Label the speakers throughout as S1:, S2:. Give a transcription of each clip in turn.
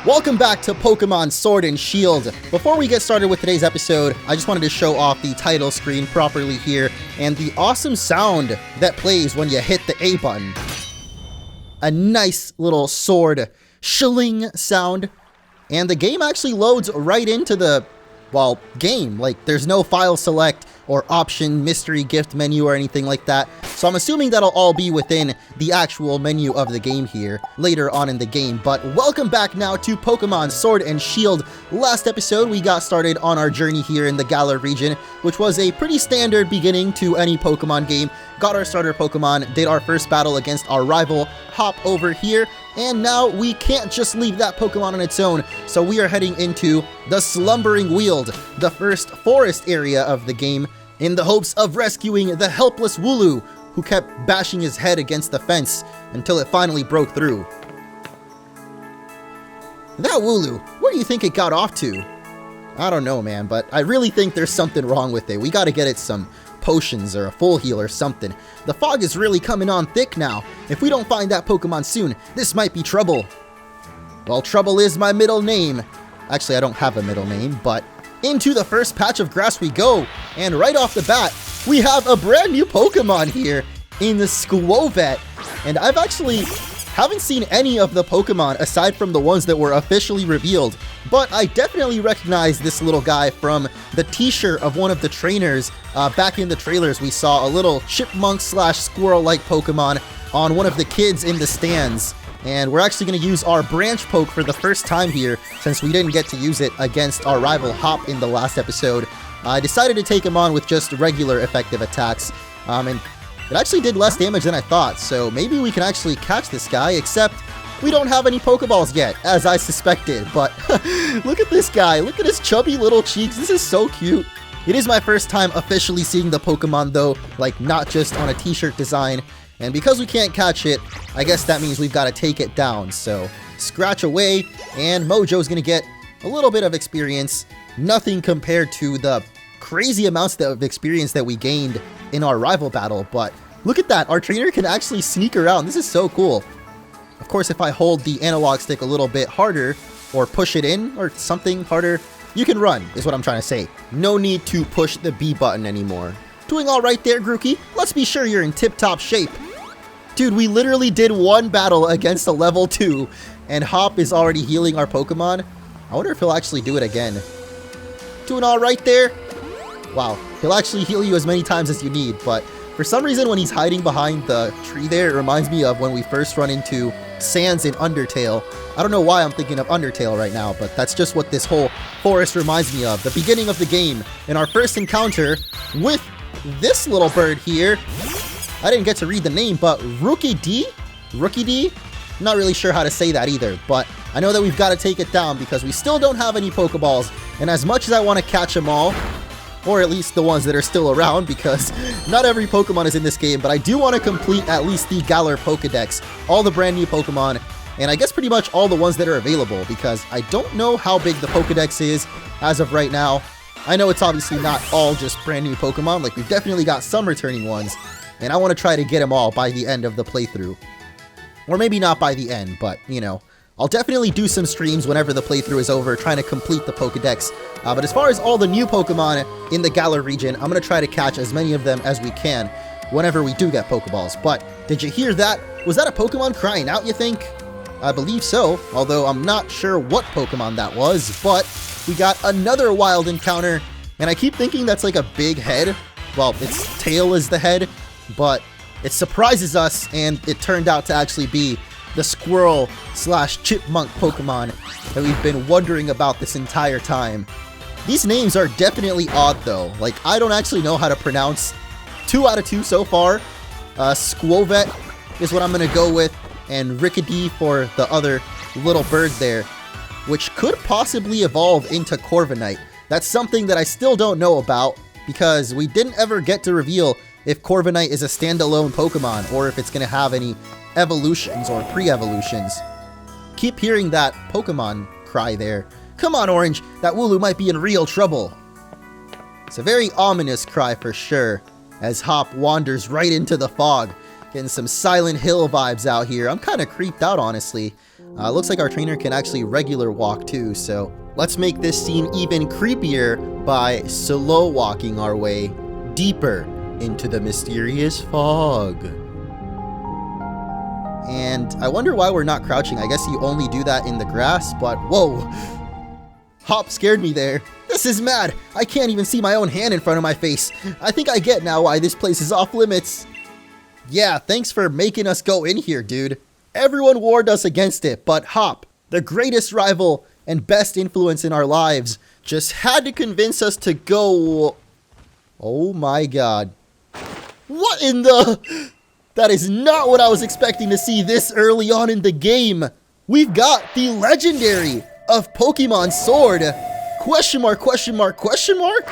S1: Welcome back to Pokemon Sword and Shield. Before we get started with today's episode, I just wanted to show off the title screen properly here and the awesome sound that plays when you hit the A button. A nice little sword shilling sound, and the game actually loads right into the, well, game. Like, there's no file select or option mystery gift menu or anything like that. So I'm assuming that'll all be within the actual menu of the game here later on in the game. But welcome back now to Pokemon Sword and Shield. Last episode, we got started on our journey here in the Galar region, which was a pretty standard beginning to any Pokemon game. Got our starter Pokemon, did our first battle against our rival Hop over here, and now we can't just leave that Pokemon on its own, so we are heading into the Slumbering Weald, the first forest area of the game, in the hopes of rescuing the helpless Wooloo, who kept bashing his head against the fence until it finally broke through. That Wooloo, where do you think it got off to? I don't know, man, but I really think there's something wrong with it. We gotta get it some potions or a full heal or something. The fog is really coming on thick now. If we don't find that Pokemon soon, this might be trouble. Well, trouble is my middle name. Actually, I don't have a middle name, but into the first patch of grass we go. And right off the bat, we have a brand new Pokemon here in the Squovet. And I've actually haven't seen any of the Pokemon aside from the ones that were officially revealed, but I definitely recognize this little guy from the t-shirt of one of the trainers. Back in the trailers, we saw a little chipmunk slash squirrel-like Pokemon on one of the kids in the stands. And we're actually going to use our branch poke for the first time here, since we didn't get to use it against our rival Hop in the last episode. I decided to take him on with just regular effective attacks, and it actually did less damage than I thought, so maybe we can actually catch this guy, except we don't have any Pokeballs yet, as I suspected. But look at this guy, look at his chubby little cheeks, this is so cute. It is my first time officially seeing the Pokemon though, like not just on a t-shirt design, and because we can't catch it, I guess that means we've got to take it down. So scratch away, and Mojo's gonna get a little bit of experience, nothing compared to the crazy amounts of experience that we gained in our rival battle. But look at that, our trainer can actually sneak around. This is so cool. Of course, if I hold the analog stick a little bit harder, or push it in, or something harder, you can run, is what I'm trying to say. No need to push the B button anymore. Doing all right there, Grookey. Let's be sure you're in tip-top shape. Dude, we literally did one battle against a level 2, and Hop is already healing our Pokemon. I wonder if he'll actually do it again. Doing all right there? Wow, he'll actually heal you as many times as you need, but for some reason when he's hiding behind the tree there, it reminds me of when we first run into Sans in Undertale. I don't know why I'm thinking of Undertale right now, but that's just what this whole forest reminds me of. The beginning of the game, and our first encounter with this little bird here. I didn't get to read the name, but Rookie D? Not really sure how to say that either, but I know that we've got to take it down because we still don't have any Pokeballs, and as much as I want to catch them all, or at least the ones that are still around, because not every Pokemon is in this game, but I do want to complete at least the Galar Pokédex, all the brand new Pokemon, and I guess pretty much all the ones that are available, because I don't know how big the Pokédex is as of right now. I know it's obviously not all just brand new Pokemon, like we've definitely got some returning ones, and I want to try to get them all by the end of the playthrough. Or maybe not by the end, but, you know, I'll definitely do some streams whenever the playthrough is over, trying to complete the Pokédex. But as far as all the new Pokemon in the Galar region, I'm going to try to catch as many of them as we can whenever we do get Pokeballs. But did you hear that? Was that a Pokemon crying out, you think? I believe so, although I'm not sure what Pokemon that was. But we got another wild encounter, and I keep thinking that's like a big head. Well, its tail is the head, but it surprises us, and it turned out to actually be the squirrel slash chipmunk Pokemon that we've been wondering about this entire time. These names are definitely odd though. Like, I don't actually know how to pronounce 2 out of 2 so far. Squovet is what I'm gonna go with, and Rickety for the other little bird there, which could possibly evolve into Corviknight. That's something that I still don't know about, because we didn't ever get to reveal if Corviknight is a standalone Pokemon, or if it's going to have any evolutions or pre-evolutions. Keep hearing that Pokemon cry there. Come on, Orange, that Wooloo might be in real trouble. It's a very ominous cry for sure, as Hop wanders right into the fog. Getting some Silent Hill vibes out here. I'm kind of creeped out, honestly. Looks like our trainer can actually regular walk too, so let's make this scene even creepier by slow walking our way deeper into the mysterious fog. And I wonder why we're not crouching. I guess you only do that in the grass, but whoa! Hop scared me there. This is mad! I can't even see my own hand in front of my face. I think I get now why this place is off limits. Yeah, thanks for making us go in here, dude. Everyone warned us against it, but Hop, the greatest rival and best influence in our lives, just had to convince us to go. Oh my god. What in the... That is not what I was expecting to see this early on in the game. We've got the legendary of Pokemon Sword. Question mark, question mark, question mark?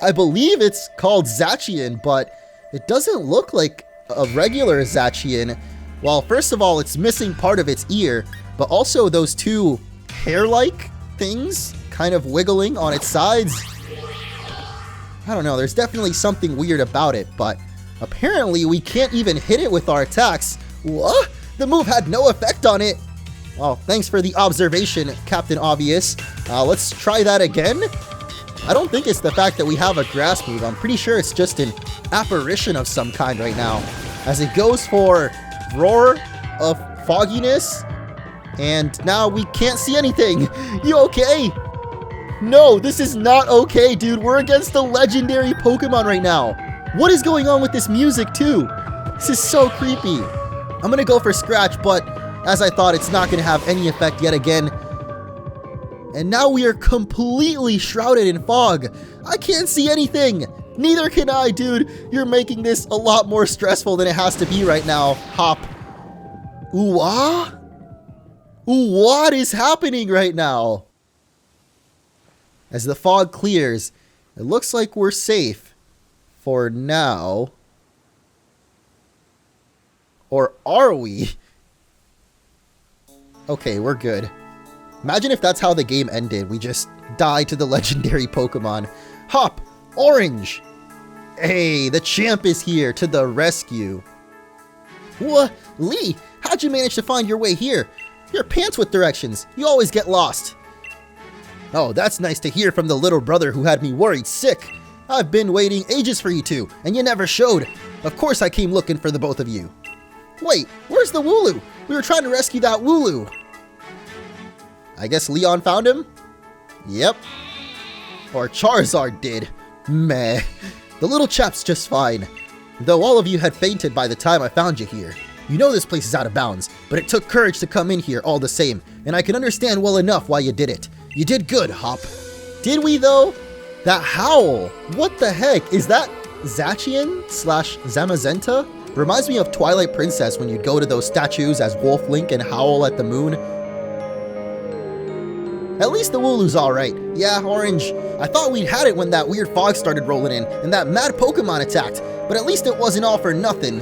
S1: I believe it's called Zacian, but it doesn't look like a regular Zacian. Well, first of all, it's missing part of its ear, but also those two hair-like things kind of wiggling on its sides. I don't know, there's definitely something weird about it, but apparently we can't even hit it with our attacks. What? The move had no effect on it. Well, thanks for the observation, Captain Obvious. Let's try that again. I don't think it's the fact that we have a grass move. I'm pretty sure it's just an apparition of some kind right now, as it goes for Roar of Fogginess, and now we can't see anything. You okay? No, this is not okay, dude. We're against the legendary Pokemon right now. What is going on with this music, too? This is so creepy. I'm gonna go for Scratch, but as I thought, it's not gonna have any effect yet again. And now we are completely shrouded in fog. I can't see anything. Neither can I, dude. You're making this a lot more stressful than it has to be right now, Hop. Ooh-ah? What is happening right now? As the fog clears, it looks like we're safe. For now. Or are we? Okay, we're good. Imagine if that's how the game ended. We just die to the legendary Pokemon. Hop! Orange! Hey, the champ is here to the rescue. What? Lee, how'd you manage to find your way here? You're pants with directions. You always get lost. Oh, that's nice to hear from the little brother who had me worried sick. I've been waiting ages for you two, and you never showed. Of course I came looking for the both of you. Wait, where's the Wooloo? We were trying to rescue that Wooloo. I guess Leon found him? Yep. Or Charizard did. Meh. The little chap's just fine. Though all of you had fainted by the time I found you here. You know this place is out of bounds, but it took courage to come in here all the same, and I can understand well enough why you did it. You did good, Hop. Did we though? That howl! What the heck? Is that Zacian / Zamazenta? Reminds me of Twilight Princess when you'd go to those statues as Wolf Link and howl at the moon. At least the Wooloo's alright. Yeah, Orange. I thought we'd had it when that weird fog started rolling in and that mad Pokemon attacked, but at least it wasn't all for nothing.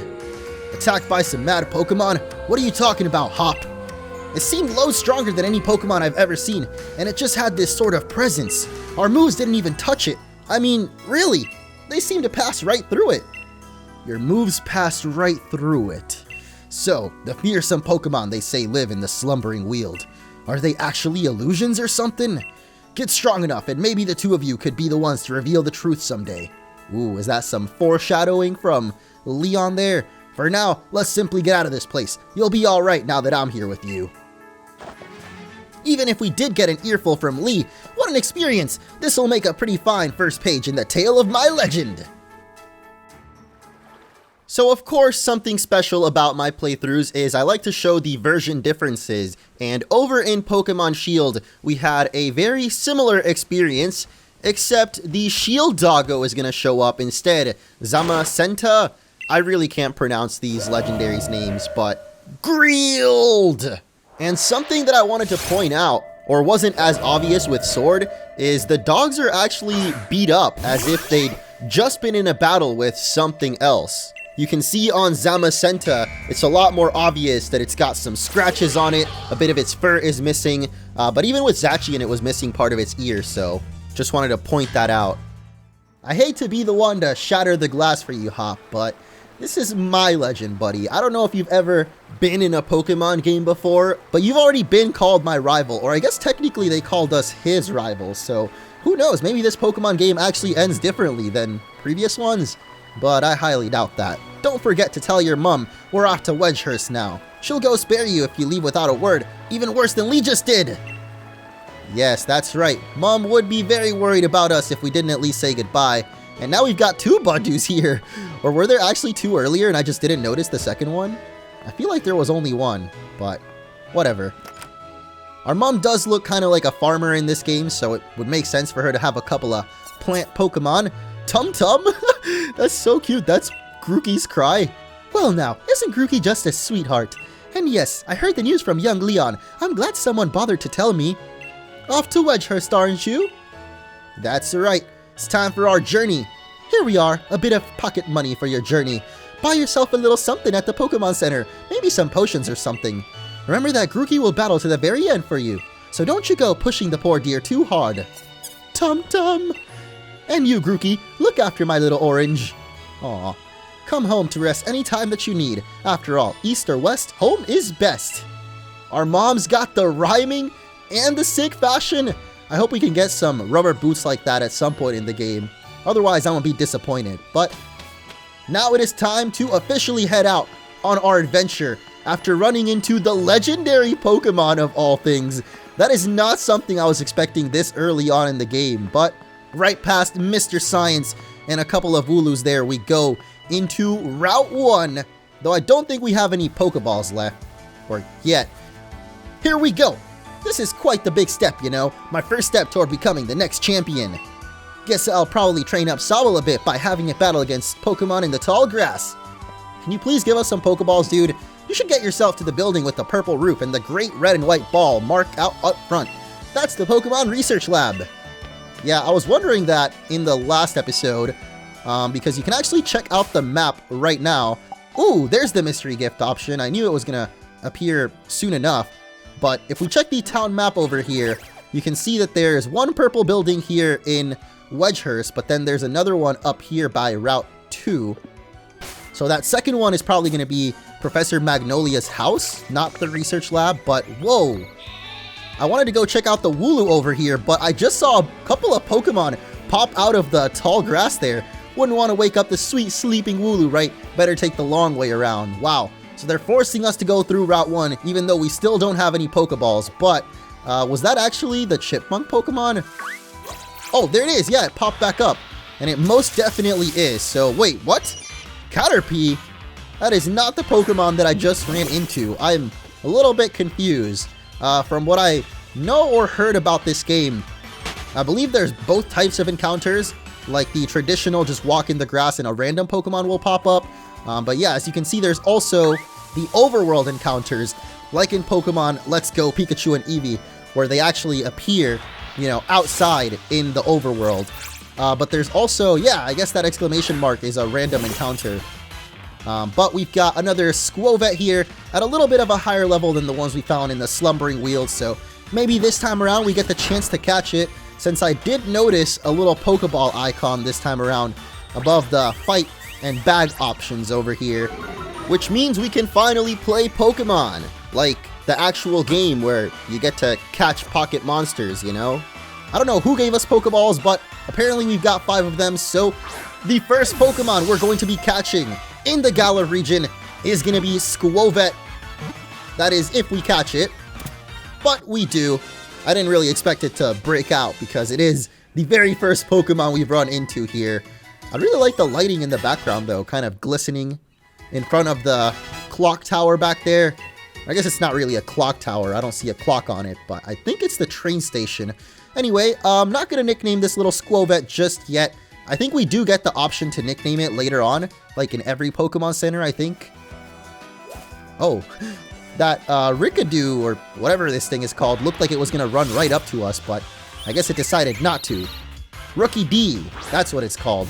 S1: Attacked by some mad Pokemon? What are you talking about, Hop? It seemed loads stronger than any Pokemon I've ever seen, and it just had this sort of presence. Our moves didn't even touch it. I mean, really, they seemed to pass right through it. Your moves passed right through it. So, the fearsome Pokemon they say live in the Slumbering Weald. Are they actually illusions or something? Get strong enough and maybe the two of you could be the ones to reveal the truth someday. Ooh, is that some foreshadowing from Leon there? For now, let's simply get out of this place. You'll be alright now that I'm here with you. Even if we did get an earful from Lee, what an experience! This'll make a pretty fine first page in the tale of my legend! So of course, something special about my playthroughs is I like to show the version differences, and over in Pokemon Shield, we had a very similar experience, except the Shield Doggo is going to show up instead. Zamazenta? I really can't pronounce these legendaries' names, but Greeld! And something that I wanted to point out, or wasn't as obvious with Sword, is the dogs are actually beat up as if they'd just been in a battle with something else. You can see on Zamazenta, it's a lot more obvious that it's got some scratches on it, a bit of its fur is missing, but even with Zacian it was missing part of its ear, so just wanted to point that out. I hate to be the one to shatter the glass for you, Hop, but This is my legend, buddy. I don't know if you've ever been in a Pokemon game before, but you've already been called my rival, or I guess technically they called us his rivals, so who knows, maybe this Pokemon game actually ends differently than previous ones, but I highly doubt that. Don't forget to tell your mom we're off to Wedgehurst now. She'll go spare you if you leave without a word, even worse than Lee just did! Yes, that's right. Mom would be very worried about us if we didn't at least say goodbye. And now we've got 2 Budus here. Or were there actually 2 earlier and I just didn't notice the second one? I feel like there was only 1, but whatever. Our mom does look kind of like a farmer in this game, so it would make sense for her to have a couple of plant Pokemon. Tum Tum? That's so cute. That's Grookey's cry. Well now, isn't Grookey just a sweetheart? And yes, I heard the news from young Leon. I'm glad someone bothered to tell me. Off to Wedgehurst, aren't you? That's right. It's time for our journey. Here we are, a bit of pocket money for your journey. Buy yourself a little something at the Pokemon Center, maybe some potions or something. Remember that Grookey will battle to the very end for you, so don't you go pushing the poor dear too hard. Tum Tum! And you, Grookey, look after my little orange. Aw. Come home to rest any time that you need. After all, east or west, home is best. Our mom's got the rhyming and the sick fashion. I hope we can get some rubber boots like that at some point in the game. Otherwise, I'm gonna be disappointed. But now it is time to officially head out on our adventure after running into the legendary Pokemon of all things. That is not something I was expecting this early on in the game, but right past Mr. Science and a couple of Wooloos there, we go into Route 1, though I don't think we have any Pokeballs left, or yet. Here we go! This is quite the big step, you know, my first step toward becoming the next champion. Guess I'll probably train up Sobble a bit by having it battle against Pokemon in the tall grass. Can you please give us some Pokeballs, dude? You should get yourself to the building with the purple roof and the great red and white ball marked out up front. That's the Pokemon Research Lab. Yeah, I was wondering that in the last episode, because you can actually check out the map right now. Ooh, there's the mystery gift option. I knew it was gonna appear soon enough. But if we check the town map over here, you can see that there's one purple building here in Wedgehurst, but then there's another one up here by Route 2. So that second one is probably going to be Professor Magnolia's house, not the research lab, but whoa! I wanted to go check out the Wooloo over here, but I just saw a couple of Pokemon pop out of the tall grass there. Wouldn't want to wake up the sweet sleeping Wooloo, right? Better take the long way around. Wow. So they're forcing us to go through Route 1, even though we still don't have any Pokeballs. But, was that actually the Chipmunk Pokemon? Oh, there it is. Yeah, it popped back up. And it most definitely is. So, wait, what? Caterpie? That is not the Pokemon that I just ran into. I'm a little bit confused. From what I know or heard about this game, I believe there's both types of encounters. Like the traditional just walk in the grass and a random Pokemon will pop up. But yeah, as you can see, there's also the overworld encounters, like in Pokemon Let's Go Pikachu and Eevee, where they actually appear, you know, outside in the overworld. But there's also, yeah, I guess that exclamation mark is a random encounter. But we've got another Squovet here at a little bit of a higher level than the ones we found in the Slumbering Weald, so maybe this time around we get the chance to catch it, since I did notice a little Pokeball icon this time around above the fight and bag options over here, which means we can finally play Pokemon, like the actual game where you get to catch pocket monsters, you know? I don't know who gave us Pokeballs, but apparently we've got 5 of them, so the first Pokemon we're going to be catching in the Galar region is going to be Squovet. That is, if we catch it, but we do. I didn't really expect it to break out because it is the very first Pokemon we've run into here. I really like the lighting in the background though, kind of glistening in front of the clock tower back there. I guess it's not really a clock tower, I don't see a clock on it, but I think it's the train station. Anyway, I'm not going to nickname this little Squovet just yet. I think we do get the option to nickname it later on, like in every Pokemon Center, I think. Oh, that Rickadoo, or whatever this thing is called, looked like it was going to run right up to us, but I guess it decided not to. Rookie D, that's what it's called.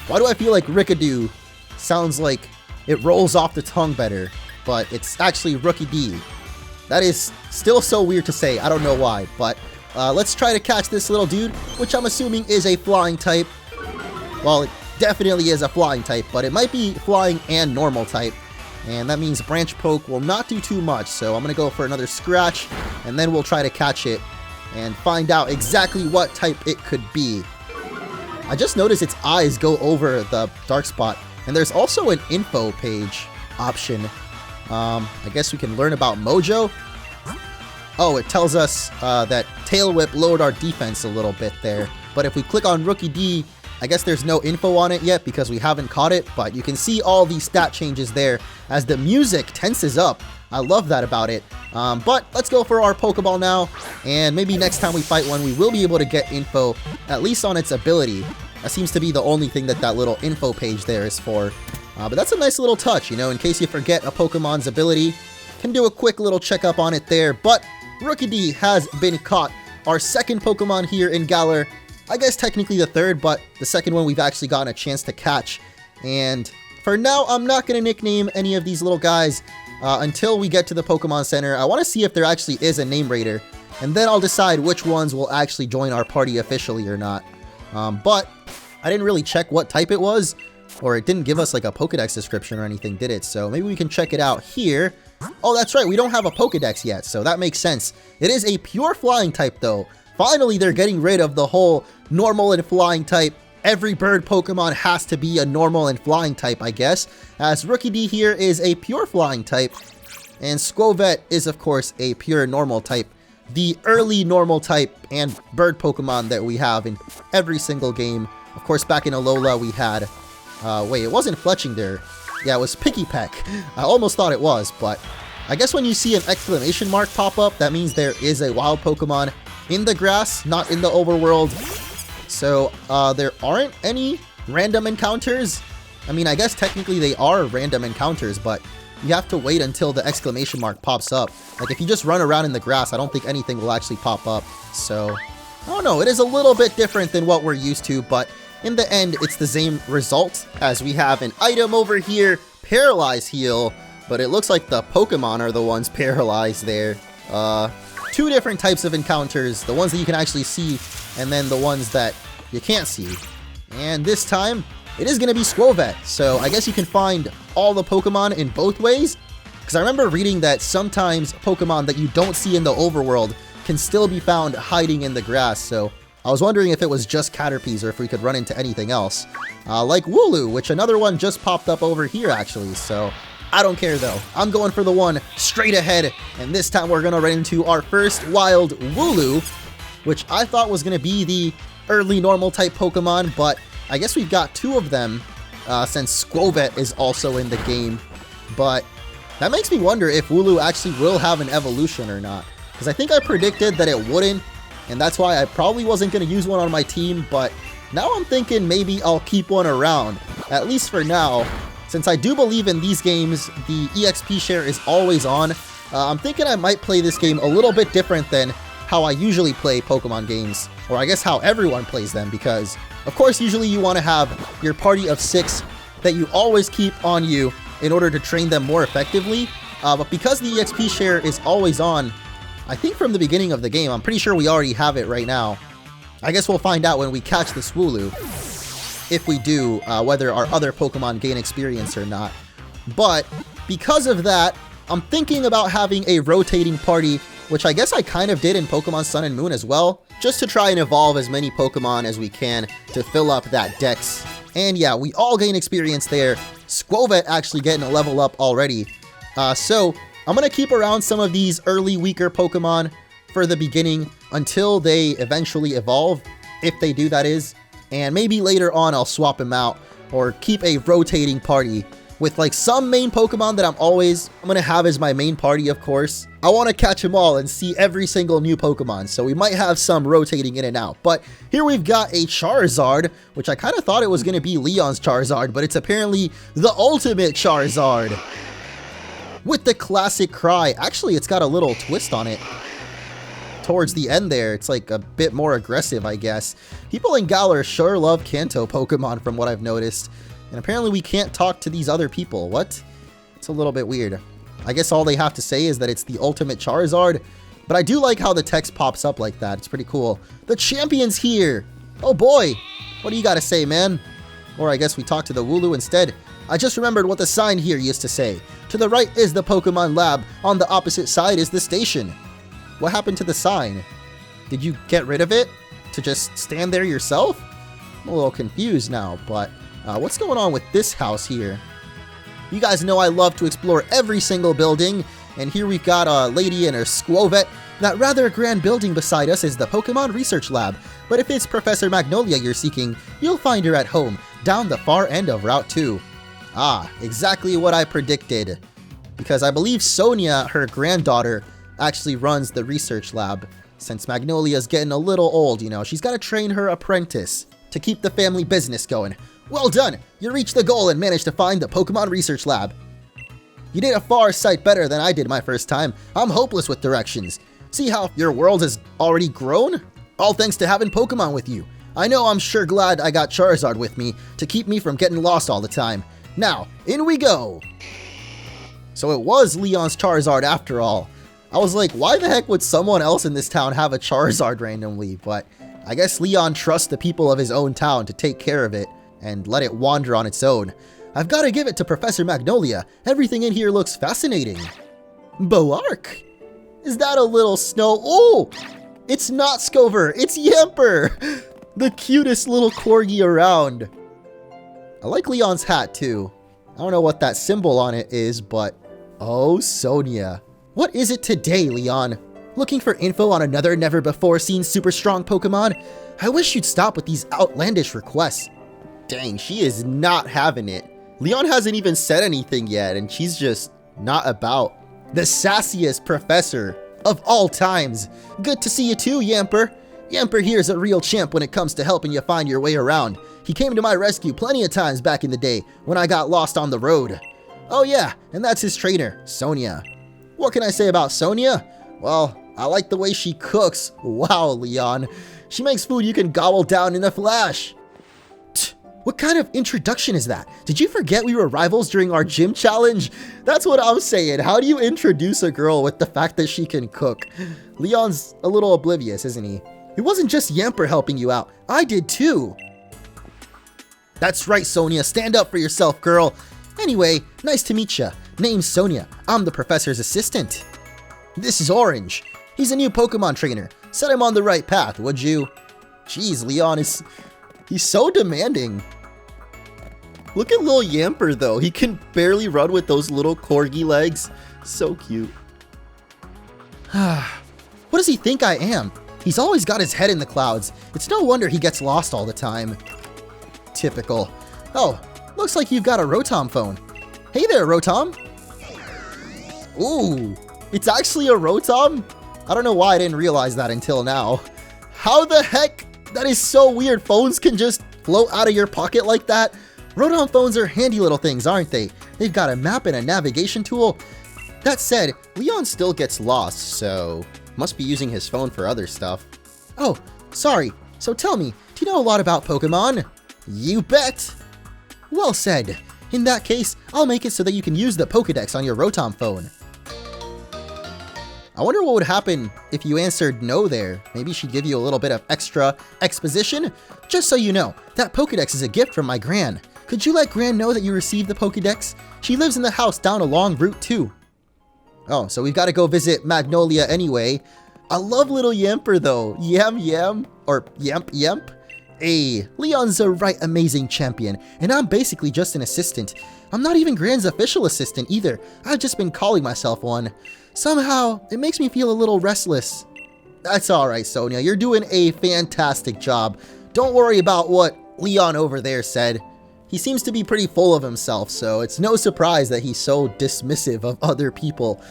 S1: Why do I feel like Rickadoo sounds like it rolls off the tongue better, but it's actually Rookie D. That is still so weird to say, I don't know why, but let's try to catch this little dude, which I'm assuming is a flying type. Well, it definitely is a flying type, but it might be flying and normal type. And that means Branch Poke will not do too much, so I'm going to go for another Scratch, and then we'll try to catch it and find out exactly what type it could be. I just noticed its eyes go over the dark spot, and there's also an info page option. I guess we can learn about Mojo. Oh, it tells us that Tail Whip lowered our defense a little bit there, but if we click on Rookie D, I guess there's no info on it yet because we haven't caught it, but you can see all these stat changes there as the music tenses up. I love that about it. But let's go for our Pokeball now, and maybe next time we fight one, we will be able to get info, at least on its ability. That seems to be the only thing that little info page there is for. But that's a nice little touch, you know, in case you forget a Pokemon's ability. Can do a quick little checkup on it there, but Rookie D has been caught. Our second Pokemon here in Galar. I guess technically the third, but the second one we've actually gotten a chance to catch. And for now, I'm not going to nickname any of these little guys until we get to the Pokemon Center. I want to see if there actually is a name raider, and then I'll decide which ones will actually join our party officially or not. But I didn't really check what type it was, or it didn't give us like a Pokédex description or anything, did it? So maybe we can check it out here. Oh, that's right, we don't have a Pokédex yet, so that makes sense. It is a pure flying type though. Finally, they're getting rid of the whole normal and flying type. Every bird Pokemon has to be a normal and flying type, I guess, as Rookie D here is a pure flying type, and Skwovet is, of course, a pure normal type. The early normal type and bird Pokemon that we have in every single game. Of course, back in Alola, we had... wait, it wasn't Fletching there. Yeah, it was Pikipek. I almost thought it was, but I guess when you see an exclamation mark pop up, that means there is a wild Pokemon in the grass, not in the overworld. So there aren't any random encounters. I mean, I guess technically they are random encounters, but you have to wait until the exclamation mark pops up. Like if you just run around in the grass, I don't think anything will actually pop up. So I don't know, it is a little bit different than what we're used to, but in the end it's the same result, as we have an item over here, Paralyze Heal, but it looks like the Pokemon are the ones paralyzed there. Two different types of encounters, the ones that you can actually see, and then the ones that you can't see. And this time, it is going to be Skwovet, so I guess you can find all the Pokemon in both ways, because I remember reading that sometimes Pokemon that you don't see in the overworld can still be found hiding in the grass, so I was wondering if it was just Caterpies or if we could run into anything else. Like Wooloo, which another one just popped up over here actually, so I don't care though. I'm going for the one straight ahead, and this time we're going to run into our first wild Wooloo, which I thought was going to be the early normal type Pokemon, but I guess we've got two of them since Skwovet is also in the game. But that makes me wonder if Wooloo actually will have an evolution or not, because I think I predicted that it wouldn't, and that's why I probably wasn't going to use one on my team, but now I'm thinking maybe I'll keep one around, at least for now. Since I do believe in these games, the EXP share is always on. I'm thinking I might play this game a little bit different than how I usually play Pokemon games, or I guess how everyone plays them, because of course usually you want to have your party of 6 that you always keep on you in order to train them more effectively, but because the EXP share is always on, I think from the beginning of the game, I'm pretty sure we already have it right now. I guess we'll find out when we catch this Wooloo, if we do, whether our other Pokemon gain experience or not. But because of that, I'm thinking about having a rotating party, which I guess I kind of did in Pokemon Sun and Moon as well, just to try and evolve as many Pokemon as we can to fill up that dex. And yeah, we all gain experience there. Skwovet actually getting a level up already. So I'm going to keep around some of these early weaker Pokemon for the beginning until they eventually evolve, if they do, that is. And maybe later on I'll swap them out or keep a rotating party with like some main Pokemon that I'm going to have as my main party, of course. I want to catch them all and see every single new Pokemon, so we might have some rotating in and out. But here we've got a Charizard, which I kind of thought it was going to be Leon's Charizard, but it's apparently the ultimate Charizard with the classic cry. Actually, it's got a little twist on it. Towards the end there, it's like a bit more aggressive, I guess. People in Galar sure love Kanto Pokemon from what I've noticed. And apparently we can't talk to these other people. What? It's a little bit weird. I guess all they have to say is that it's the ultimate Charizard. But I do like how the text pops up like that. It's pretty cool. The champion's here! Oh boy! What do you gotta say, man? Or I guess we talk to the Wooloo instead. I just remembered what the sign here used to say. To the right is the Pokemon lab, on the opposite side is the station. What happened to the sign? Did you get rid of it? To just stand there yourself? I'm a little confused now, but what's going on with this house here? You guys know I love to explore every single building, and here we've got a lady and her Squovet. That rather grand building beside us is the Pokemon Research Lab, but if it's Professor Magnolia you're seeking, you'll find her at home, down the far end of Route 2. Ah, exactly what I predicted. Because I believe Sonia, her granddaughter, actually runs the research lab. Since Magnolia's getting a little old, you know, she's got to train her apprentice to keep the family business going. Well done! You reached the goal and managed to find the Pokemon Research Lab. You did a far sight better than I did my first time. I'm hopeless with directions. See how your world has already grown? All thanks to having Pokemon with you. I know I'm sure glad I got Charizard with me to keep me from getting lost all the time. Now, in we go! So it was Leon's Charizard after all. I was like, why the heck would someone else in this town have a Charizard randomly? But I guess Leon trusts the people of his own town to take care of it and let it wander on its own. I've got to give it to Professor Magnolia. Everything in here looks fascinating. Boark? Is that a little snow? Oh! It's not Scover, it's Yamper! The cutest little corgi around. I like Leon's hat too. I don't know what that symbol on it is, but... Oh, Sonia. What is it today, Leon? Looking for info on another never-before-seen super strong Pokemon? I wish you'd stop with these outlandish requests. Dang, she is not having it. Leon hasn't even said anything yet, and she's just not about. The sassiest professor of all times. Good to see you too, Yamper. Yamper here's a real champ when it comes to helping you find your way around. He came to my rescue plenty of times back in the day when I got lost on the road. Oh yeah, and that's his trainer, Sonia. What can I say about Sonia? Well, I like the way she cooks. Wow, Leon. She makes food you can gobble down in a flash. What kind of introduction is that? Did you forget we were rivals during our gym challenge? That's what I'm saying. How do you introduce a girl with the fact that she can cook? Leon's a little oblivious, isn't he? It wasn't just Yamper helping you out. I did too. That's right, Sonia. Stand up for yourself, girl. Anyway, nice to meet ya. Name's Sonia. I'm the professor's assistant. This is Orange. He's a new Pokemon trainer. Set him on the right path, would you? Jeez, Leon is... He's so demanding. Look at little Yamper, though. He can barely run with those little corgi legs. So cute. What does he think I am? He's always got his head in the clouds. It's no wonder he gets lost all the time. Typical. Oh, looks like you've got a Rotom phone. Hey there, Rotom. Ooh, it's actually a Rotom? I don't know why I didn't realize that until now. How the heck? That is so weird. Phones can just float out of your pocket like that. Rotom phones are handy little things, aren't they? They've got a map and a navigation tool. That said, Leon still gets lost, so must be using his phone for other stuff. Oh, sorry. So tell me, do you know a lot about Pokemon? You bet! Well said. In that case, I'll make it so that you can use the Pokédex on your Rotom phone. I wonder what would happen if you answered no there. Maybe she'd give you a little bit of extra exposition? Just so you know, that Pokédex is a gift from my Gran. Could you let Gran know that you received the Pokédex? She lives in the house down along Route 2. Oh, so we've got to go visit Magnolia anyway. I love little Yamper though. Yam Yam, or Yamp Yamp. Hey, Leon's a right amazing champion, and I'm basically just an assistant. I'm not even Gran's official assistant either. I've just been calling myself one. Somehow, it makes me feel a little restless. That's alright, Sonia. You're doing a fantastic job. Don't worry about what Leon over there said. He seems to be pretty full of himself, so it's no surprise that he's so dismissive of other people.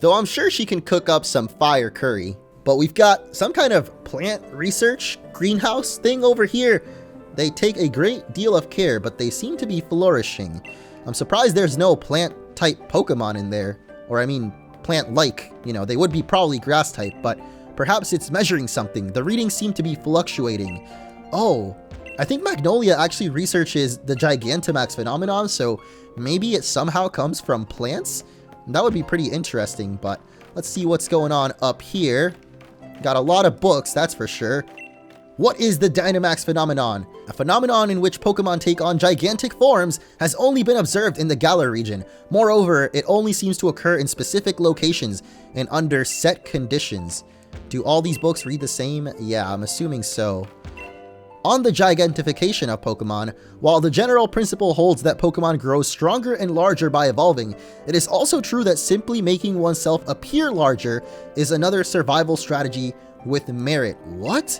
S1: Though I'm sure she can cook up some fire curry. But we've got some kind of plant research greenhouse thing over here. They take a great deal of care, but they seem to be flourishing. I'm surprised there's no plant-type Pokemon in there. Or I mean, plant-like. You know, they would be probably grass-type, but perhaps it's measuring something. The readings seem to be fluctuating. Oh, I think Magnolia actually researches the Gigantamax phenomenon, so maybe it somehow comes from plants? That would be pretty interesting, but let's see what's going on up here. Got a lot of books, that's for sure. What is the Dynamax phenomenon? A phenomenon in which Pokemon take on gigantic forms has only been observed in the Galar region. Moreover, it only seems to occur in specific locations and under set conditions. Do all these books read the same? Yeah, I'm assuming so. On the gigantification of Pokemon, while the general principle holds that Pokemon grow stronger and larger by evolving, it is also true that simply making oneself appear larger is another survival strategy with merit. What?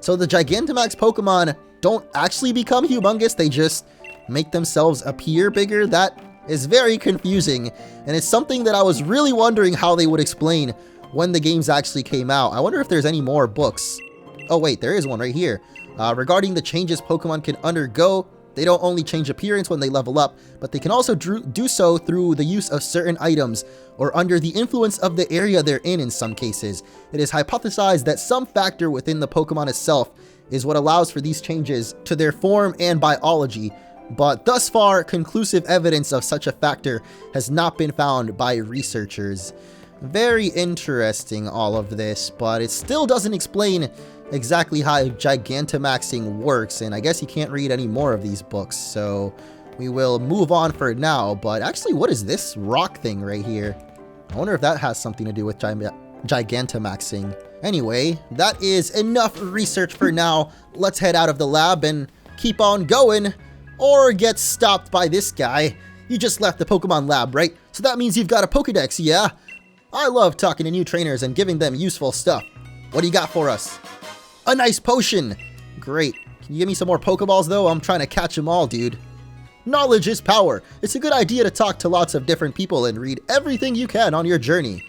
S1: So the Gigantamax Pokemon don't actually become humongous, they just make themselves appear bigger? That is very confusing, and it's something that I was really wondering how they would explain when the games actually came out. I wonder if there's any more books. Oh wait, there is one right here. Regarding the changes Pokemon can undergo, they don't only change appearance when they level up, but they can also do so through the use of certain items or under the influence of the area they're in some cases. It is hypothesized that some factor within the Pokemon itself is what allows for these changes to their form and biology, but thus far, conclusive evidence of such a factor has not been found by researchers. Very interesting, all of this, but it still doesn't explain exactly how Gigantamaxing works, and I guess you can't read any more of these books, so we will move on for now. But actually, what is this rock thing right here? I wonder if that has something to do with Gigantamaxing. Anyway, that is enough research for now. Let's head out of the lab and keep on going, or get stopped by this guy. You just left the Pokemon lab, right? So that means you've got a Pokédex, yeah? I love talking to new trainers and giving them useful stuff. What do you got for us? A nice potion! Great. Can you give me some more Pokeballs though? I'm trying to catch them all, dude. Knowledge is power. It's a good idea to talk to lots of different people and read everything you can on your journey.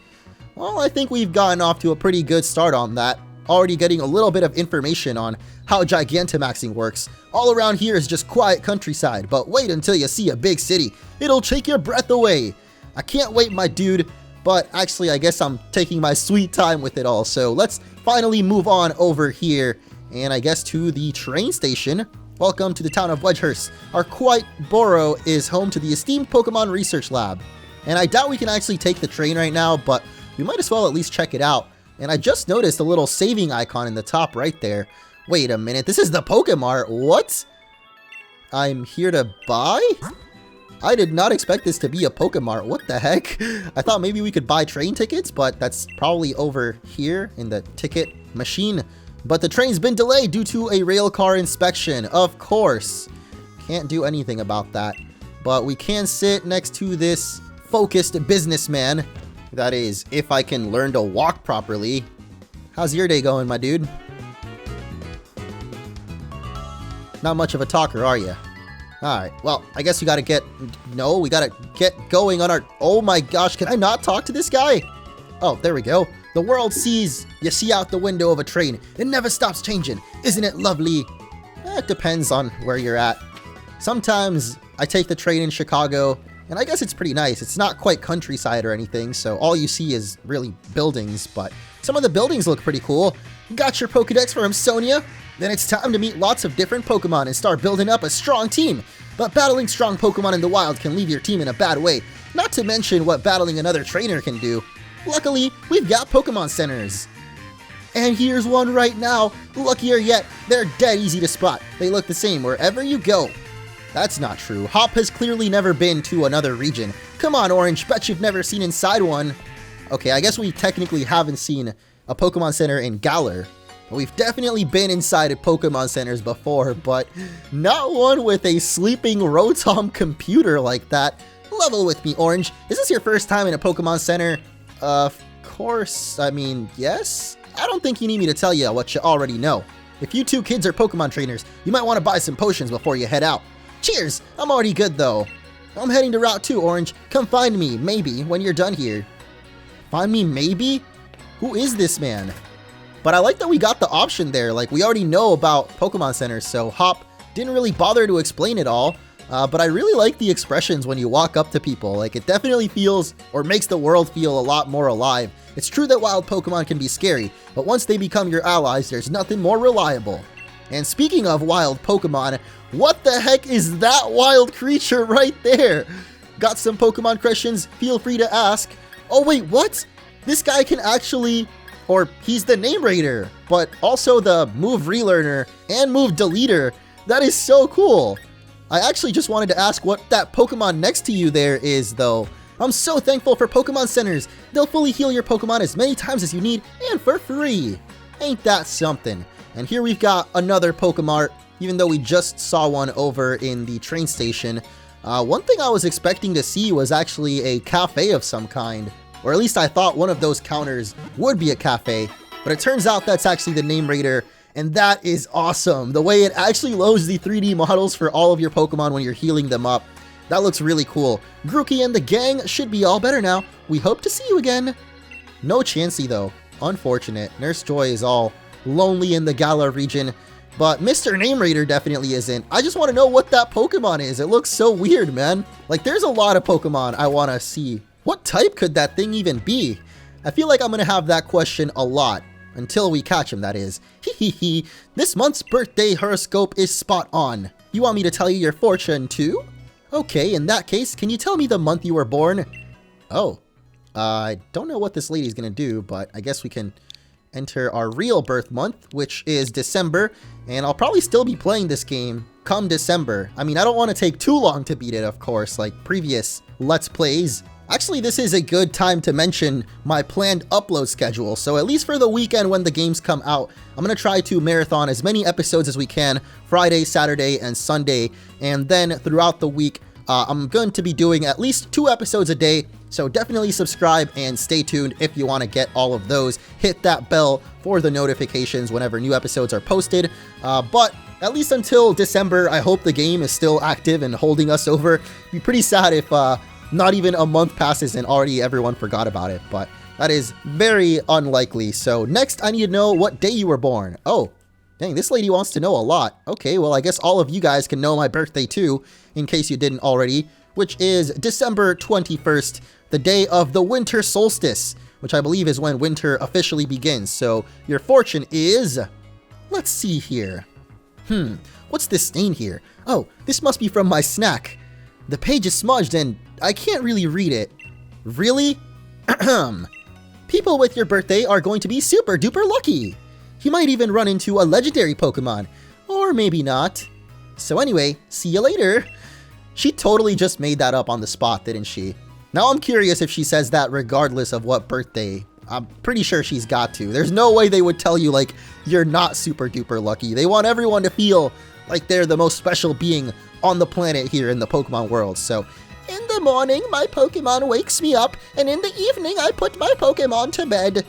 S1: Well, I think we've gotten off to a pretty good start on that. Already getting a little bit of information on how Gigantamaxing works. All around here is just quiet countryside, but wait until you see a big city. It'll take your breath away. I can't wait, my dude. But actually, I guess I'm taking my sweet time with it all. So let's finally move on over here, and I guess to the train station. Welcome to the town of Wedgehurst. Our quiet borough is home to the esteemed Pokemon Research Lab. And I doubt we can actually take the train right now, but we might as well at least check it out. And I just noticed a little saving icon in the top right there. Wait a minute, this is the Pokemart. What? I'm here to buy? I did not expect this to be a Pokemart. What the heck? I thought maybe we could buy train tickets, but that's probably over here in the ticket machine. But the train's been delayed due to a rail car inspection, of course. Can't do anything about that. But we can sit next to this focused businessman. That is, if I can learn to walk properly. How's your day going, my dude? Not much of a talker, are you? Alright, well, I guess we gotta get going on our... Oh my gosh, can I not talk to this guy? Oh, there we go. The world sees you see out the window of a train. It never stops changing. Isn't it lovely? It depends on where you're at. Sometimes I take the train in Chicago, and I guess it's pretty nice. It's not quite countryside or anything, so all you see is really buildings, but some of the buildings look pretty cool. Got your Pokédex from Sonia? Then it's time to meet lots of different Pokemon and start building up a strong team. But battling strong Pokemon in the wild can leave your team in a bad way, not to mention what battling another trainer can do. Luckily, we've got Pokemon centers. And here's one right now. Luckier yet, they're dead easy to spot. They look the same wherever you go. That's not true. Hop has clearly never been to another region. Come on, Orange, bet you've never seen inside one. Okay, I guess we technically haven't seen a Pokemon Center in Galar. We've definitely been inside of Pokemon Centers before, but not one with a sleeping Rotom computer like that. Level with me, Orange. Is this your first time in a Pokemon Center? Of course, I mean, yes? I don't think you need me to tell you what you already know. If you two kids are Pokemon trainers, you might want to buy some potions before you head out. Cheers! I'm already good, though. I'm heading to Route 2, Orange. Come find me, maybe, when you're done here. Find me, maybe? Who is this man? But I like that we got the option there. Like, we already know about Pokemon Centers, so Hop didn't really bother to explain it all. But I really like the expressions when you walk up to people. Like, it definitely feels, or makes the world feel a lot more alive. It's true that wild Pokemon can be scary, but once they become your allies, there's nothing more reliable. And speaking of wild Pokemon, what the heck is that wild creature right there? Got some Pokemon questions? Feel free to ask. Oh wait, what? This guy can actually Or he's the name raider, but also the move relearner and move deleter. That is so cool. I actually just wanted to ask what that Pokemon next to you there is, though. I'm so thankful for Pokemon Centers. They'll fully heal your Pokemon as many times as you need and for free. Ain't that something? And here we've got another Pokemart, even though we just saw one over in the train station. One thing I was expecting to see was actually a cafe of some kind. Or at least I thought one of those counters would be a cafe. But it turns out that's actually the name raider. And that is awesome. The way it actually loads the 3D models for all of your Pokemon when you're healing them up. That looks really cool. Grookey and the gang should be all better now. We hope to see you again. No Chansey though. Unfortunate. Nurse Joy is all lonely in the Galar region. But Mr. Name Raider definitely isn't. I just want to know what that Pokemon is. It looks so weird, man. Like, there's a lot of Pokemon I want to see. What type could that thing even be? I feel like I'm going to have that question a lot. Until we catch him, that is. Hehehe. This month's birthday horoscope is spot on. You want me to tell you your fortune too? Okay, in that case, can you tell me the month you were born? Oh. I don't know what this lady's going to do, but I guess we can enter our real birth month, which is December, and I'll probably still be playing this game come December. I mean, I don't want to take too long to beat it, of course, like previous Let's Plays. Actually, this is a good time to mention my planned upload schedule, so at least for the weekend when the games come out, I'm going to try to marathon as many episodes as we can, Friday, Saturday, and Sunday, and then throughout the week, I'm going to be doing at least 2 episodes a day, so definitely subscribe and stay tuned if you want to get all of those. Hit that bell for the notifications whenever new episodes are posted. But at least until December, I hope the game is still active and holding us over. It'd be pretty sad if not even a month passes and already everyone forgot about it, but that is very unlikely. So next, I need to know what day you were born. Oh, dang, this lady wants to know a lot. Okay, well, I guess all of you guys can know my birthday too, in case you didn't already, which is December 21st, the day of the winter solstice, which I believe is when winter officially begins. So your fortune is... Let's see here. What's this stain here? Oh, this must be from my snack. The page is smudged and I can't really read it. Really? People with your birthday are going to be super duper lucky. You might even run into a legendary Pokemon. Or maybe not. So anyway, see you later. She totally just made that up on the spot, didn't she? Now I'm curious if she says that regardless of what birthday. I'm pretty sure she's got to. There's no way they would tell you, like, you're not super duper lucky. They want everyone to feel like they're the most special being on the planet here in the Pokemon world. So, in the morning, my Pokemon wakes me up, and in the evening, I put my Pokemon to bed.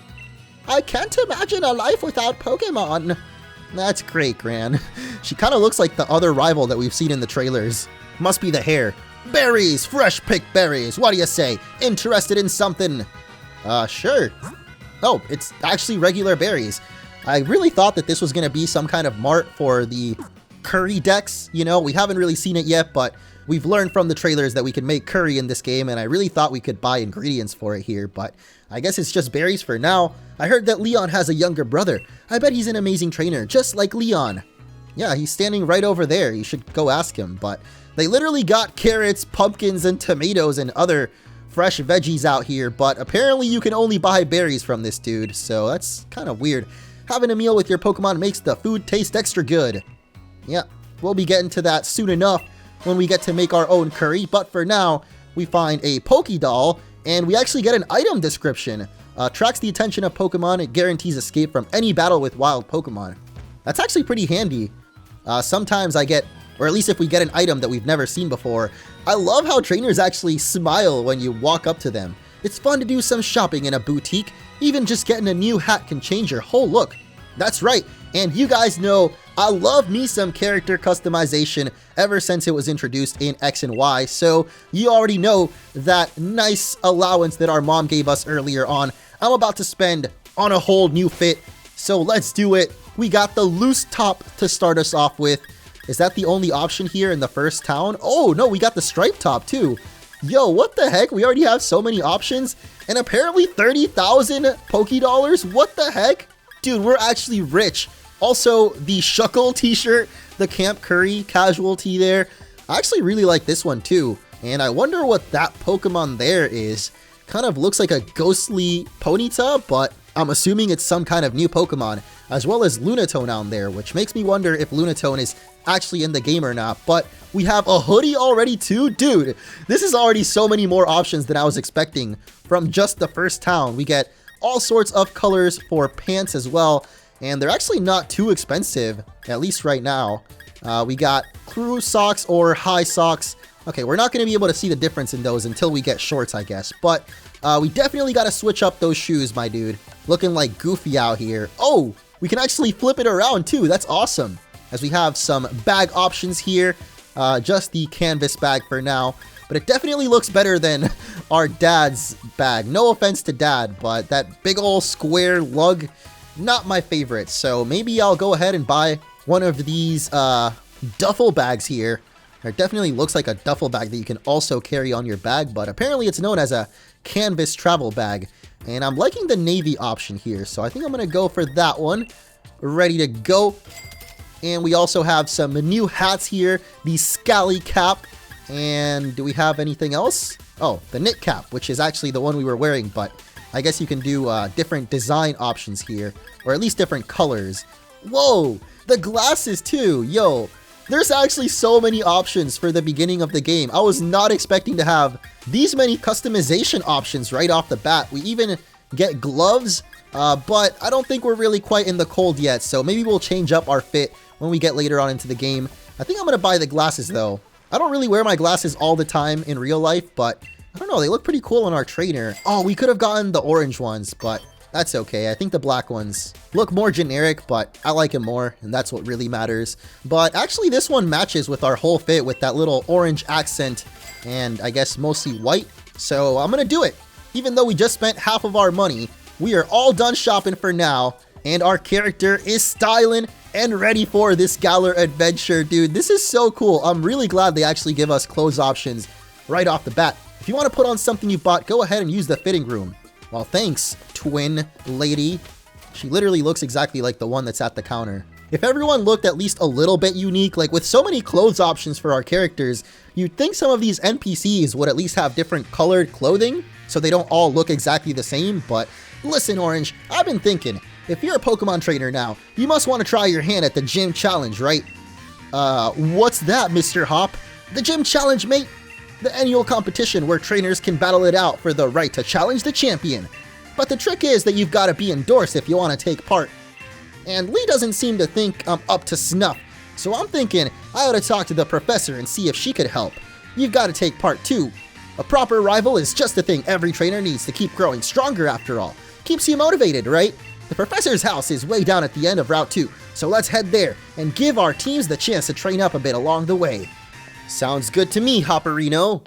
S1: I can't imagine a life without Pokemon. That's great, Gran. She kind of looks like the other rival that we've seen in the trailers. Must be the hair. Berries! Fresh picked berries! What do you say? Interested in something? Sure. Oh, it's actually regular berries. I really thought that this was going to be some kind of mart for the curry decks. You know, we haven't really seen it yet, but we've learned from the trailers that we can make curry in this game, and I really thought we could buy ingredients for it here, but I guess it's just berries for now. I heard that Leon has a younger brother. I bet he's an amazing trainer, just like Leon. Yeah, he's standing right over there. You should go ask him, but they literally got carrots, pumpkins, and tomatoes and other fresh veggies out here, but apparently you can only buy berries from this dude, so that's kind of weird. Having a meal with your Pokemon makes the food taste extra good. Yeah, we'll be getting to that soon enough when we get to make our own curry, but for now, we find a Pokédoll, and we actually get an item description. Tracks the attention of Pokemon, it guarantees escape from any battle with wild Pokemon. That's actually pretty handy. Sometimes I get, or at least if we get an item that we've never seen before, I love how trainers actually smile when you walk up to them. It's fun to do some shopping in a boutique. Even just getting a new hat can change your whole look. That's right, and you guys know I love me some character customization ever since it was introduced in X and Y, so you already know that nice allowance that our mom gave us earlier on, I'm about to spend on a whole new fit, so let's do it. We got the loose top to start us off with. Is that the only option here in the first town? Oh no, we got the striped top too. Yo, what the heck? We already have so many options, and apparently 30,000 Pokédollars? What the heck? Dude, we're actually rich. Also, the Shuckle t-shirt, the Camp Curry casual tee there. I actually really like this one too, and I wonder what that Pokemon there is. Kind of looks like a ghostly Ponyta, but I'm assuming it's some kind of new Pokemon, as well as Lunatone on there, which makes me wonder if Lunatone is actually in the game or not. But we have a hoodie already too? Dude, this is already so many more options than I was expecting from just the first town. We get all sorts of colors for pants as well, and they're actually not too expensive, at least right now. We got crew socks or high socks. Okay, we're not going to be able to see the difference in those until we get shorts, I guess. But we definitely got to switch up those shoes, my dude. Looking like Goofy out here. Oh, we can actually flip it around too. That's awesome. As we have some bag options here. Just the canvas bag for now. But it definitely looks better than our dad's bag. No offense to dad, but that big old square lug, not my favorite. So maybe I'll go ahead and buy one of these duffel bags here. It definitely looks like a duffel bag that you can also carry on your bag, but apparently it's known as a canvas travel bag. And I'm liking the navy option here, so I think I'm going to go for that one. Ready to go. And we also have some new hats here, the Scally cap. And do we have anything else? Oh, the knit cap, which is actually the one we were wearing, but I guess you can do different design options here, or at least different colors. Whoa, the glasses too, yo. There's actually so many options for the beginning of the game. I was not expecting to have these many customization options right off the bat. We even get gloves, but I don't think we're really quite in the cold yet, so maybe we'll change up our fit when we get later on into the game. I think I'm going to buy the glasses though. I don't really wear my glasses all the time in real life, but I don't know, they look pretty cool on our trainer. Oh, we could have gotten the orange ones, but that's okay. I think the black ones look more generic, but I like them more, and that's what really matters. But actually, this one matches with our whole fit with that little orange accent and I guess mostly white. So I'm gonna do it. Even though we just spent half of our money, we are all done shopping for now, and our character is styling and ready for this Galar adventure, dude. This is so cool. I'm really glad they actually give us clothes options right off the bat. If you want to put on something you bought, go ahead and use the fitting room. Well, thanks, twin lady. She literally looks exactly like the one that's at the counter. If everyone looked at least a little bit unique, like with so many clothes options for our characters, you'd think some of these NPCs would at least have different colored clothing, so they don't all look exactly the same. But listen, Orange, I've been thinking, if you're a Pokemon trainer now, you must want to try your hand at the gym challenge, right? What's that, Mr. Hop? The gym challenge, mate? The annual competition where trainers can battle it out for the right to challenge the champion. But the trick is that you've got to be endorsed if you want to take part. And Lee doesn't seem to think I'm up to snuff, so I'm thinking I ought to talk to the professor and see if she could help. You've got to take part too. A proper rival is just the thing every trainer needs to keep growing stronger after all. Keeps you motivated, right? The professor's house is way down at the end of Route 2, so let's head there and give our teams the chance to train up a bit along the way. Sounds good to me, Hopperino.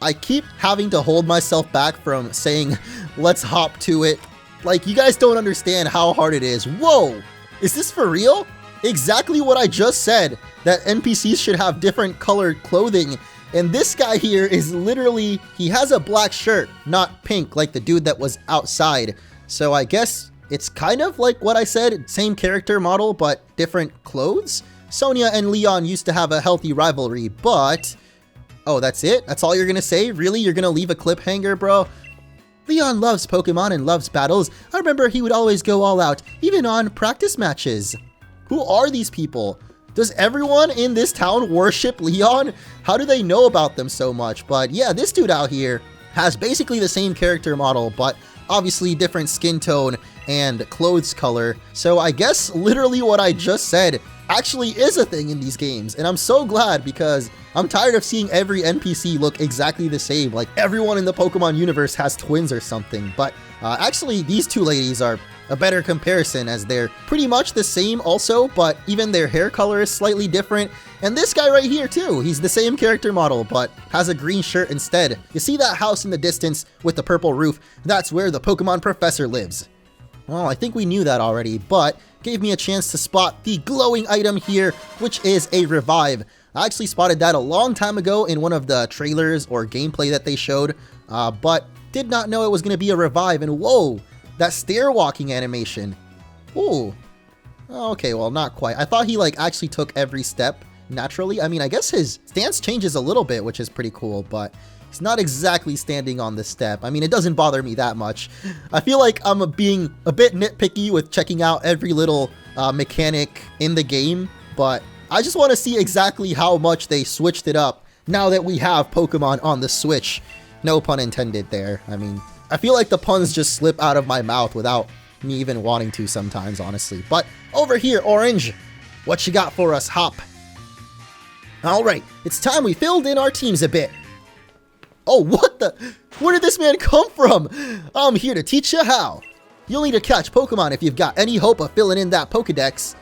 S1: I keep having to hold myself back from saying, let's hop to it. Like, you guys don't understand how hard it is. Whoa! Is this for real? Exactly what I just said, that NPCs should have different colored clothing. And this guy here is literally, he has a black shirt, not pink like the dude that was outside. So I guess it's kind of like what I said, same character model, but different clothes? Sonia and Leon used to have a healthy rivalry, but... Oh, that's it? That's all you're gonna say? Really? You're gonna leave a cliffhanger, bro? Leon loves Pokemon and loves battles. I remember he would always go all out, even on practice matches. Who are these people? Does everyone in this town worship Leon? How do they know about them so much? But yeah, this dude out here has basically the same character model, but obviously different skin tone and clothes color. So I guess literally what I just said actually is a thing in these games, and I'm so glad because I'm tired of seeing every NPC look exactly the same, like everyone in the Pokemon universe has twins or something. But actually these two ladies are a better comparison as they're pretty much the same also, but even their hair color is slightly different. And this guy right here too, he's the same character model but has a green shirt instead. You see that house in the distance with the purple roof? That's where the Pokemon professor lives. Well, I think we knew that already, but gave me a chance to spot the glowing item here, which is a revive. I actually spotted that a long time ago in one of the trailers or gameplay that they showed, but did not know it was going to be a revive. And whoa, that stair walking animation. Ooh. Okay, well, not quite. I thought he like actually took every step naturally. I mean, I guess his stance changes a little bit, which is pretty cool, but He's not exactly standing on the step. I mean, it doesn't bother me that much. I feel like I'm being a bit nitpicky with checking out every little mechanic in the game, but I just want to see exactly how much they switched it up now that we have Pokemon on the Switch. No pun intended there. I mean, I feel like the puns just slip out of my mouth without me even wanting to sometimes, honestly. But over here, Orange, what you got for us, Hop? Alright, it's time we filled in our teams a bit. Oh, what the? Where did this man come from? I'm here to teach you how. You'll need to catch Pokemon if you've got any hope of filling in that Pokédex.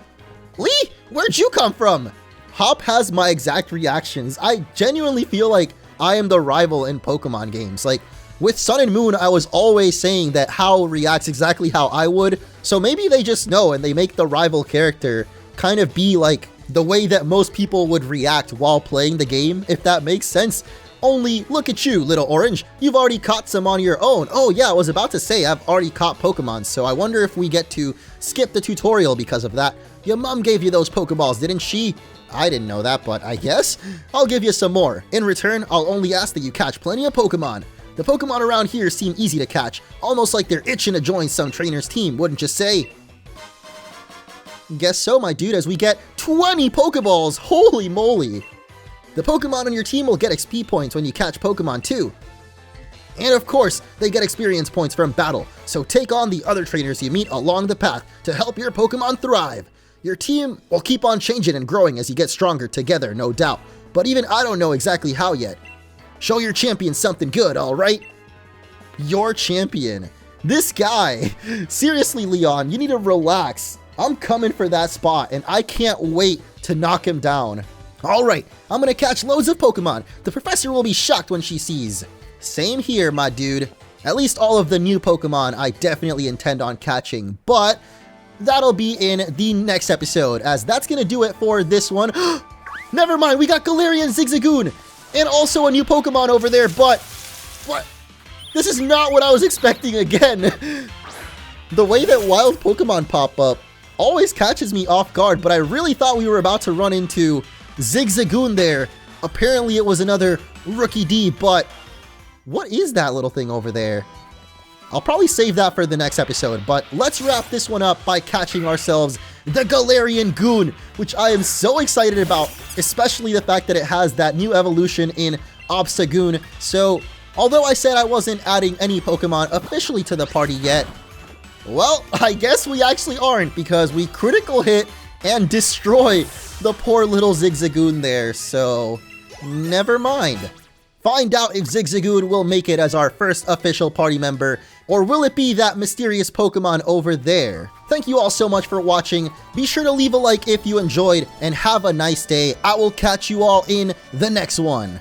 S1: Lee, where'd you come from? Hop has my exact reactions. I genuinely feel like I am the rival in Pokemon games. Like, with Sun and Moon, I was always saying that Hao reacts exactly how I would. So maybe they just know and they make the rival character kind of be like the way that most people would react while playing the game, if that makes sense. Only, look at you, little Orange. You've already caught some on your own. Oh yeah, I was about to say I've already caught Pokemon, so I wonder if we get to skip the tutorial because of that. Your mom gave you those Pokeballs, didn't she? I didn't know that, but I guess I'll give you some more. In return, I'll only ask that you catch plenty of Pokemon. The Pokemon around here seem easy to catch, almost like they're itching to join some trainer's team, wouldn't you say? Guess so, my dude, as we get 20 Pokeballs. Holy moly! The Pokemon on your team will get XP points when you catch Pokemon too. And of course, they get experience points from battle, so take on the other trainers you meet along the path to help your Pokemon thrive. Your team will keep on changing and growing as you get stronger together, no doubt, but even I don't know exactly how yet. Show your champion something good, alright? Your champion. This guy. Seriously, Leon, you need to relax. I'm coming for that spot, and I can't wait to knock him down. Alright, I'm gonna catch loads of Pokemon. The professor will be shocked when she sees. Same here, my dude. At least all of the new Pokemon I definitely intend on catching, but that'll be in the next episode, as that's gonna do it for this one. Never mind, we got Galarian Zigzagoon, and also a new Pokemon over there, but what? This is not what I was expecting again. The way that wild Pokemon pop up always catches me off guard, but I really thought we were about to run into Zigzagoon there. Apparently it was another Rookie D, but what is that little thing over there? I'll probably save that for the next episode, but let's wrap this one up by catching ourselves the Galarian Goon, which I am so excited about, especially the fact that it has that new evolution in Obstagoon. So, although I said I wasn't adding any Pokemon officially to the party yet, well, I guess we actually aren't, because we critical hit and destroy the poor little Zigzagoon there, so never mind. Find out if Zigzagoon will make it as our first official party member, or will it be that mysterious Pokemon over there? Thank you all so much for watching. Be sure to leave a like if you enjoyed, and have a nice day. I will catch you all in the next one.